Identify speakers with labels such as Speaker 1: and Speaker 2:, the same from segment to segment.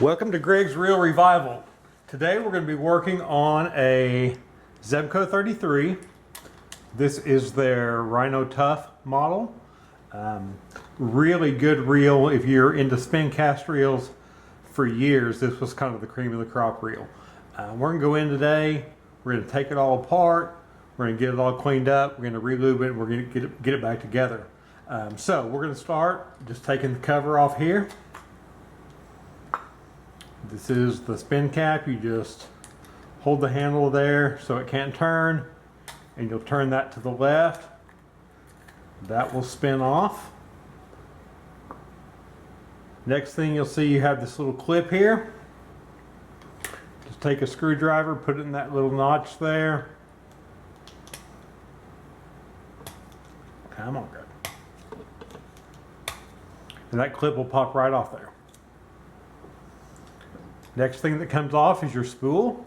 Speaker 1: Welcome to Greg's Reel Revival. Today we're going to be working on a Zebco 33. This is their Rhino Tough model. Really good reel. If you're into spin cast reels for years, this was kind of the cream of the crop reel. We're going to go in today. We're going to take it all apart. We're going to get it all cleaned up. We're going to relube it. And we're going to get it back together. So we're going to start just taking the cover off here. This is the spin cap. You just hold the handle there so it can't turn, and you'll turn that to the left. That will spin off. Next thing you'll see, you have this little clip here. Just take a screwdriver, put it in that little notch there. Come on, good. And that clip will pop right off there. Next thing that comes off is your spool.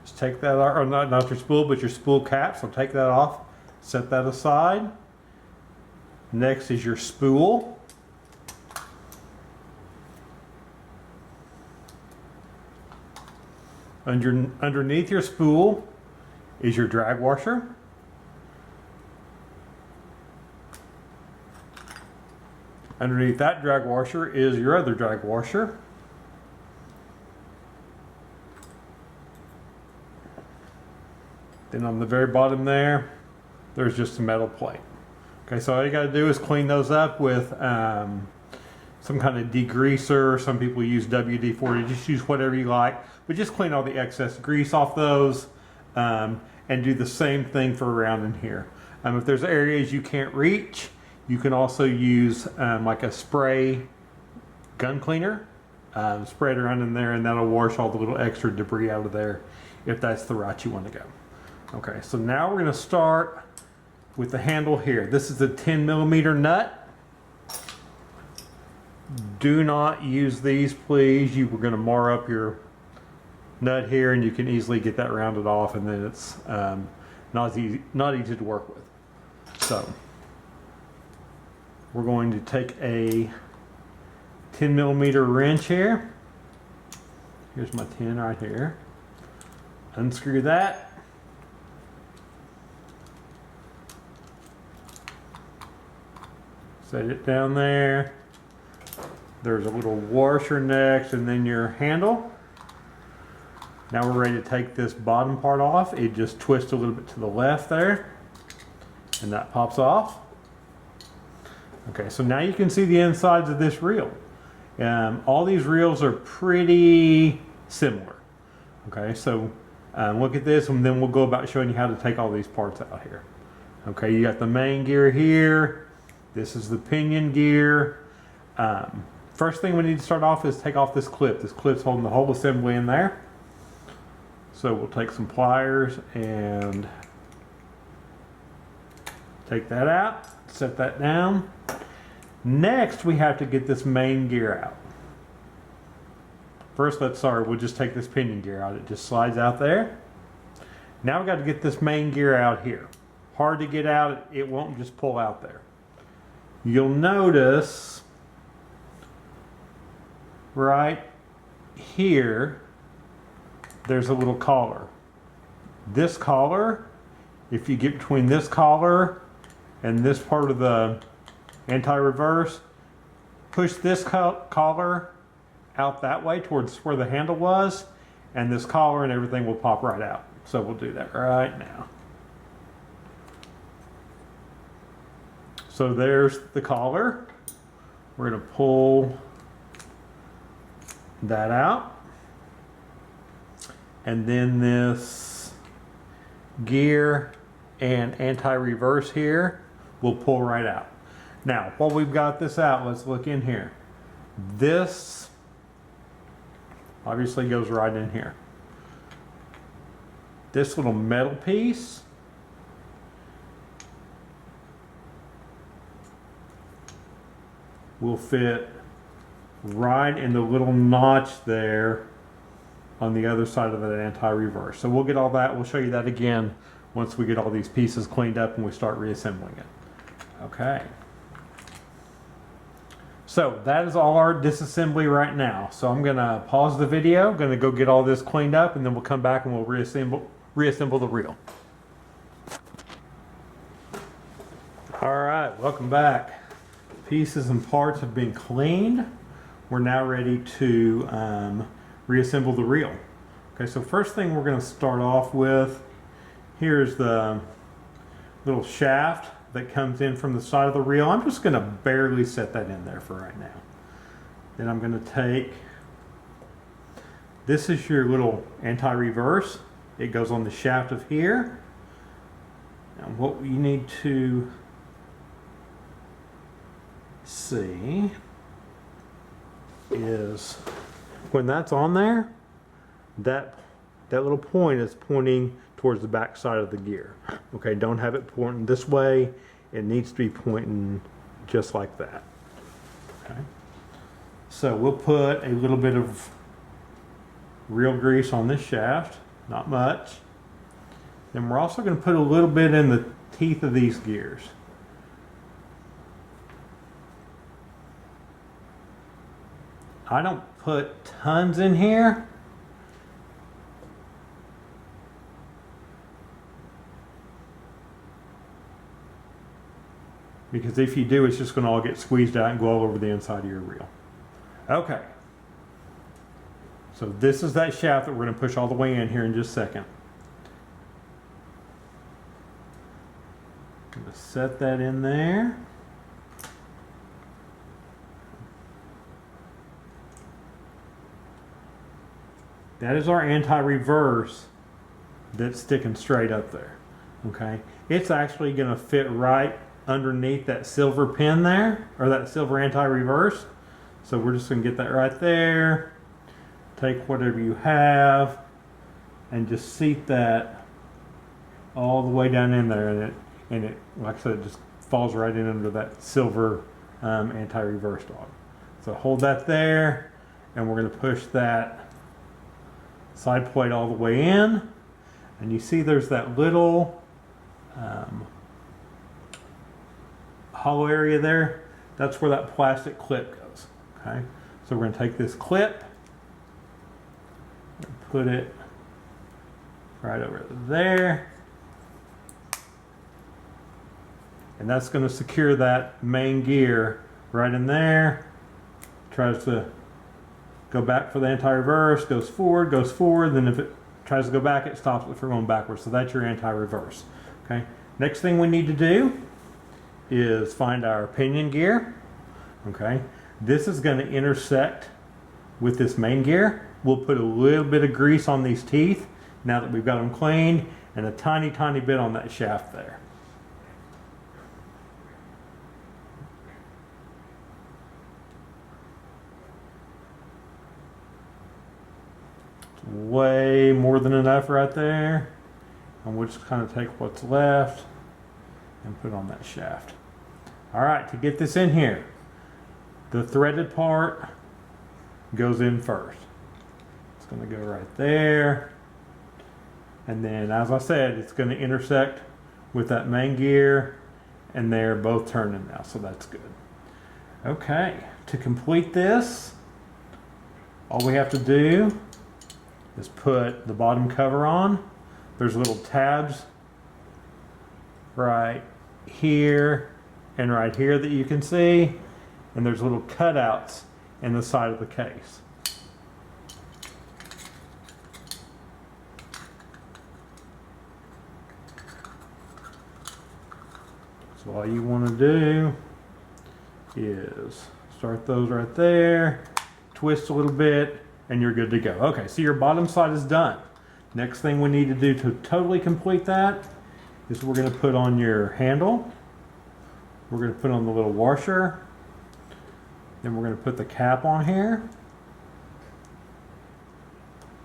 Speaker 1: Just take that, or not your spool, but your spool cap. So take that off, set that aside. Next is your spool. Underneath your spool is your drag washer. Underneath that drag washer is your other drag washer. Then on the very bottom there, there's just a metal plate. Okay, so all you got to do is clean those up with some kind of degreaser. Some people use WD-40. Just use whatever you like, but just clean all the excess grease off those, and do the same thing for around in here. If there's areas you can't reach, you can also use like a spray gun cleaner. Spray it around in there, and that'll wash all the little extra debris out of there if that's the route you want to go. Okay, so now we're going to start with the handle here. This is a 10mm nut. Do not use these, please. You were going to mar up your nut here, and you can easily get that rounded off, and then it's not easy to work with. So we're going to take a 10mm wrench here. Here's my 10 right here. Unscrew that. Set it down there. There's a little washer next, and then your handle. Now we're ready to take this bottom part off. It just twists a little bit to the left there, and that pops off. Okay, so now you can see the insides of this reel. All these reels are pretty similar. Okay, so look at this, and then we'll go about showing you how to take all these parts out here. Okay, you got the main gear here. This is the pinion gear. First thing we need to start off is take off this clip. This clip's holding the whole assembly in there. So we'll take some pliers and take that out, set that down. Next, we have to get this main gear out. First, we'll just take this pinion gear out. It just slides out there. Now we've got to get this main gear out here. Hard to get out, it won't just pull out there. You'll notice right here, there's a little collar. This collar, if you get between this collar and this part of the anti-reverse, push this collar out that way towards where the handle was, and this collar and everything will pop right out. So we'll do that right now. So there's the collar. We're going to pull that out. And then this gear and anti-reverse here will pull right out. Now, while we've got this out, let's look in here. This obviously goes right in here. This little metal piece will fit right in the little notch there on the other side of that anti-reverse. So we'll get all that, we'll show you that again once we get all these pieces cleaned up and we start reassembling it. Okay. So that is all our disassembly right now. So I'm gonna pause the video, gonna go get all this cleaned up, and then we'll come back and we'll reassemble the reel. All right, welcome back. Pieces and parts have been cleaned. We're now ready to reassemble the reel. Okay, so first thing we're gonna start off with, here's the little shaft that comes in from the side of the reel. I'm just gonna barely set that in there for right now. Then I'm gonna take, this is your little anti-reverse. It goes on the shaft of here. And what you need to see is when that's on there, that little point is pointing towards the back side of the gear. Okay, don't have it pointing this way. It needs to be pointing just like that. Okay. So we'll put a little bit of reel grease on this shaft, not much. Then we're also going to put a little bit in the teeth of these gears. I don't put tons in here. Because if you do, it's just going to all get squeezed out and go all over the inside of your reel. Okay. So this is that shaft that we're going to push all the way in here in just a second. I'm going to set that in there. That is our anti-reverse that's sticking straight up there. Okay. It's actually going to fit right underneath that silver pin there, or that silver anti-reverse. So we're just going to get that right there. Take whatever you have and just seat that all the way down in there, and it like I said, it just falls right in under that silver anti-reverse dog. So hold that there, and we're going to push that side plate all the way in, and you see there's that little hollow area there. That's where that plastic clip goes. Okay, so we're going to take this clip and put it right over there, and that's going to secure that main gear right in there. Tries to go back for the anti-reverse, goes forward, then if it tries to go back, it stops it from going backwards. So that's your anti-reverse. Okay, next thing we need to do is find our pinion gear. Okay, this is going to intersect with this main gear. We'll put a little bit of grease on these teeth now that we've got them cleaned, and a tiny bit on that shaft there. It's way more than enough right there, and we'll just kind of take what's left and put on that shaft. All right, to get this in here, the threaded part goes in first. It's going to go right there, and then as I said, it's going to intersect with that main gear, and they're both turning now, so that's good. Okay, to complete this, all we have to do is put the bottom cover on. There's little tabs right here and right here that you can see, and there's little cutouts in the side of the case. So all you want to do is start those right there, twist a little bit, and you're good to go. Okay, so your bottom side is done. Next thing we need to do to totally complete that is we're going to put on your handle. We're going to put on the little washer. Then we're going to put the cap on here.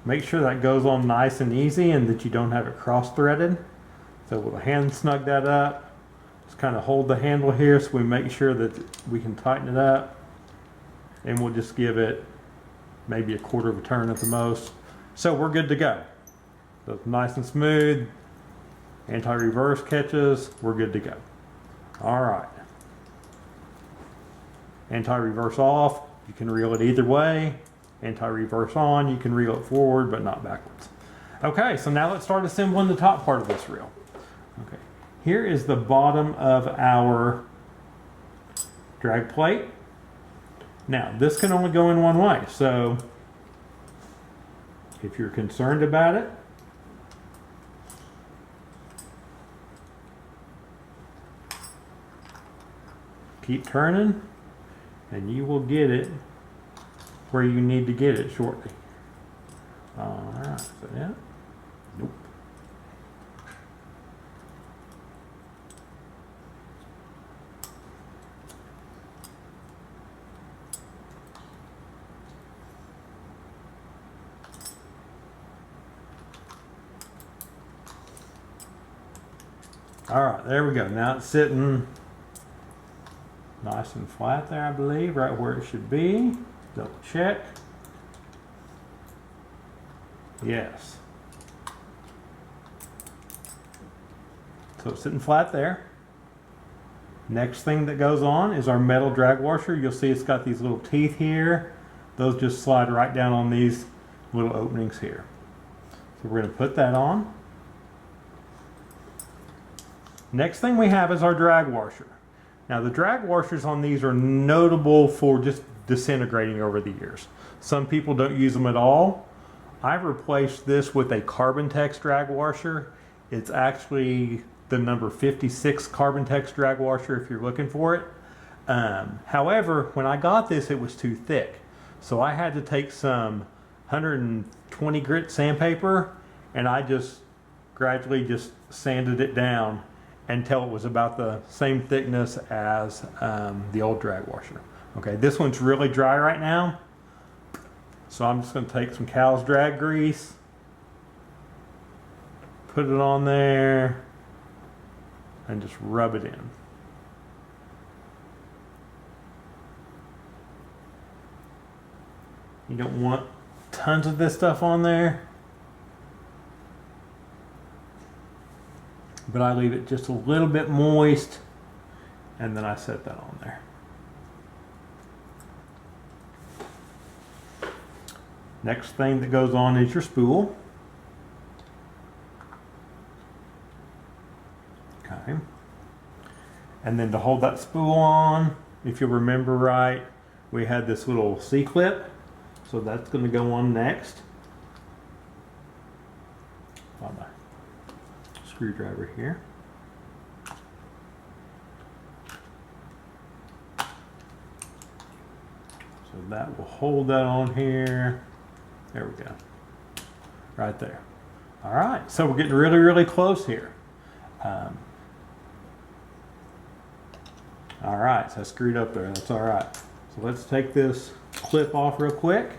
Speaker 1: Make sure that goes on nice and easy and that you don't have it cross-threaded. So we'll hand snug that up. Just kind of hold the handle here so we make sure that we can tighten it up. And we'll just give it maybe a quarter of a turn at the most. So we're good to go. So it's nice and smooth. Anti-reverse catches. We're good to go. All right. Anti-reverse off, you can reel it either way. Anti-reverse on, you can reel it forward but not backwards. Okay, so now let's start assembling the top part of this reel. Okay, here is the bottom of our drag plate. Now, this can only go in one way, so if you're concerned about it, keep turning and you will get it where you need to get it shortly. Alright, so yeah. Nope. Alright, there we go. Now it's sitting nice and flat there, I believe, right where it should be. Double check. Yes. So it's sitting flat there. Next thing that goes on is our metal drag washer. You'll see it's got these little teeth here. Those just slide right down on these little openings here. So we're going to put that on. Next thing we have is our drag washer. Now the drag washers on these are notable for just disintegrating over the years. Some people don't use them at all. I've replaced this with a Carbon-Tex drag washer. It's actually the number 56 Carbon-Tex drag washer if you're looking for it. However, when I got this, it was too thick. So I had to take some 120 grit sandpaper and I just gradually just sanded it down until it was about the same thickness as the old drag washer. Okay, this one's really dry right now. So I'm just going to take some cow's drag grease, put it on there, and just rub it in. You don't want tons of this stuff on there, but I leave it just a little bit moist and then I set that on there. Next thing that goes on is your spool. Okay. And then to hold that spool on, if you remember right, we had this little C-clip. So that's going to go on next. On the screwdriver here. So that will hold that on here. There we go. Right there. All right, so we're getting really, really close here. All right, so I screwed up there. That's all right. So let's take this clip off real quick.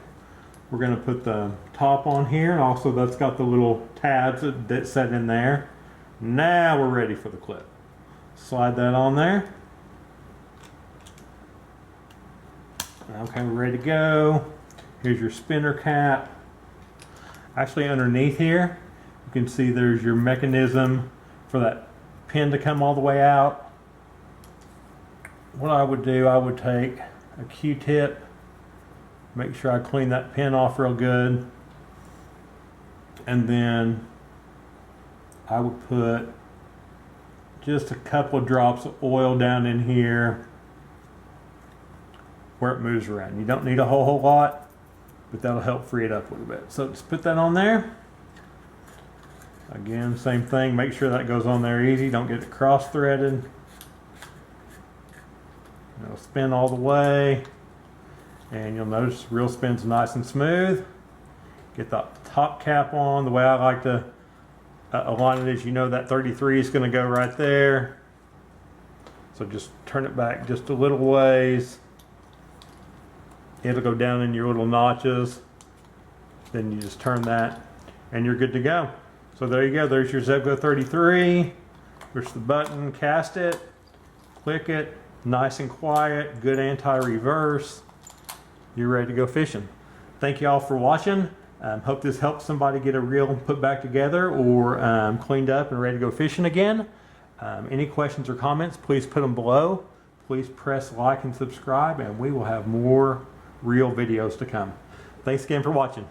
Speaker 1: We're going to put the top on here, and also that's got the little tabs that set in there. Now we're ready for the clip. Slide that on there. Okay, we're ready to go. Here's your spinner cap. Actually underneath here, you can see there's your mechanism for that pin to come all the way out. What I would do, I would take a Q-tip, make sure I clean that pin off real good, and then I would put just a couple of drops of oil down in here where it moves around. You don't need a whole lot, but that'll help free it up a little bit. So just put that on there. Again, same thing, make sure that goes on there easy, don't get it cross-threaded. It'll spin all the way, and you'll notice the reel spins nice and smooth. Get the top cap on. The way I like to align it is, you know, that 33 is going to go right there. So just turn it back just a little ways. It'll go down in your little notches. Then you just turn that and you're good to go. So there you go. There's your Zebco 33. Push the button, cast it, click it. Nice and quiet, good anti-reverse. You're ready to go fishing. Thank you all for watching. Hope this helps somebody get a reel put back together or cleaned up and ready to go fishing again. Any questions or comments, please put them below. please press like and subscribe, and we will have more real videos to come. Thanks again for watching.